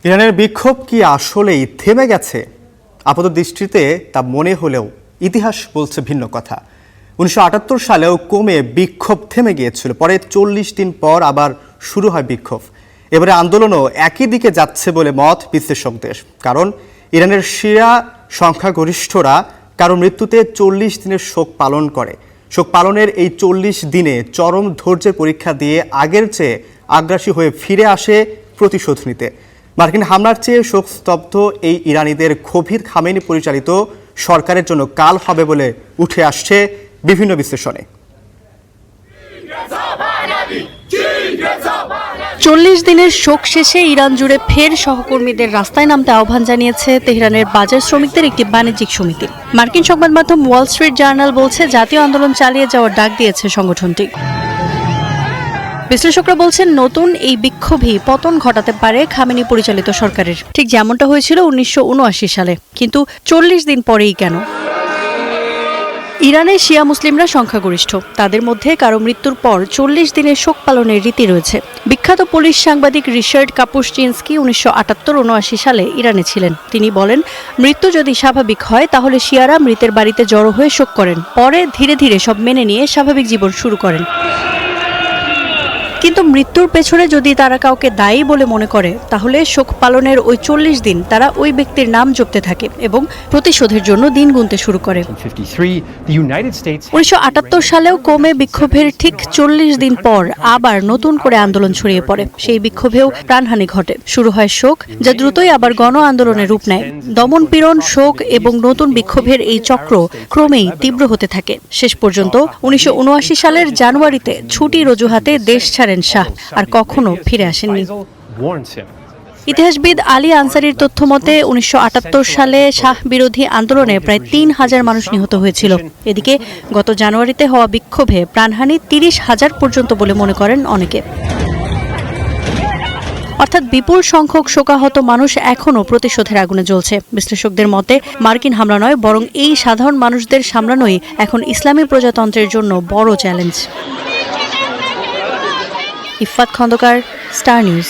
ইরানের বিক্ষোভ কি আসলেই থেমে গেছে? আপাত দৃষ্টিতে তা মনে হলেও ইতিহাস বলছে ভিন্ন কথা। 1978 সালেও কমে বিক্ষোভ থেমে গিয়েছিল, পরে 40 দিন পর আবার শুরু হয় বিক্ষোভ। এবারে আন্দোলনও একই দিকে যাচ্ছে বলে মত বিশ্লেষকদের। কারণ ইরানের শিয়া সংখ্যাগরিষ্ঠরা কারো মৃত্যুতে 40 দিনের শোক পালন করে। শোক পালনের এই 40 দিনে চরম ধৈর্যের পরীক্ষা দিয়ে আগের চেয়ে আগ্রাসী হয়ে ফিরে আসে প্রতিশোধ নিতে। মার্কিন হামলার চেয়ে শোকস্তব্ধ এই ইরানিদের ক্ষোভিত খামেনি পরিচালিত সরকারের জন্য কাল হবে বলে উঠে আসছে বিভিন্ন বিশ্লেষণে। 40 দিনের শোক শেষে ইরান জুড়ে ফের সহকর্মীদের রাস্তায় নামতে আহ্বান জানিয়েছে তেহরানের বাজার শ্রমিকদের একটি বাণিজ্যিক সমিতি। মার্কিন সংবাদ মাধ্যম ওয়াল স্ট্রিট জার্নাল বলছে জাতীয় আন্দোলন চালিয়ে যাওয়ার ডাক দিয়েছে সংগঠনটি। বিশ্লেষকরা বলছেন নতুন এই বিক্ষোভই পতন ঘটাতে পারে খামেনি পরিচালিত সরকারের, ঠিক যেমনটা হয়েছিল 1979 সালে। কিন্তু 40 দিন পরেই কেন? ইরানে শিয়া মুসলিমরা সংখ্যাগরিষ্ঠ। তাদের মধ্যে কারো মৃত্যুর পর 40 দিনের শোক পালনের রীতি রয়েছে। বিখ্যাত পুলিশ সাংবাদিক রিচার্ড কাপুশচিনস্কি 1978-79 সালে ইরানে ছিলেন। তিনি বলেন, মৃত্যু যদি স্বাভাবিক হয় তাহলে শিয়ারা মৃতের বাড়িতে জড়ো হয়ে শোক করেন, পরে ধীরে ধীরে সব মেনে নিয়ে স্বাভাবিক জীবন শুরু করেন। কিন্তু মৃত্যুর পেছনে যদি তারা কাউকে দায়ী বলে মনে করে, তাহলে শোক পালনের ওই 40 দিন তারা ওই ব্যক্তির নাম জপতে থাকে এবং প্রতিশোধের জন্য দিন গুনতে শুরু করে। 1978 সালেও কমে বিক্ষোভের ঠিক 40 দিন পর আবার নতুন করে আন্দোলন ছড়িয়ে পড়ে। সেই বিক্ষোভেও প্রাণহানি ঘটে, শুরু হয় শোক, যা দ্রুতই আবার গণ আন্দোলনের রূপ নেয়। দমন পীড়ন, শোক এবং নতুন বিক্ষোভের এই চক্র ক্রমেই তীব্র হতে থাকে। শেষ পর্যন্ত 1979 সালের জানুয়ারিতে ছুটির অজুহাতে দেশ ছাড়েন শাহ, আর কখনো ফিরে আসেননি। ইতিহাসবিদ আলী আনসারির তথ্য মতে 1978 সালে শাহ বিরোধী আন্দোলনে প্রায় 3000 মানুষ নিহত হয়েছিল। এদিকে গত জানুয়ারিতে হওয়া বিক্ষোভে প্রাণহানি 30,000 পর্যন্ত বলে মনে করেন অনেকে। অর্থাৎ বিপুল সংখ্যক শোকাহত মানুষ এখনও প্রতিশোধের আগুনে জ্বলছে। বিশ্লেষকদের মতে মার্কিন হামলা নয়, বরং এই সাধারণ মানুষদের সামলানোই এখন ইসলামী প্রজাতন্ত্রের জন্য বড় challenge. Iffat Khandakar, star news.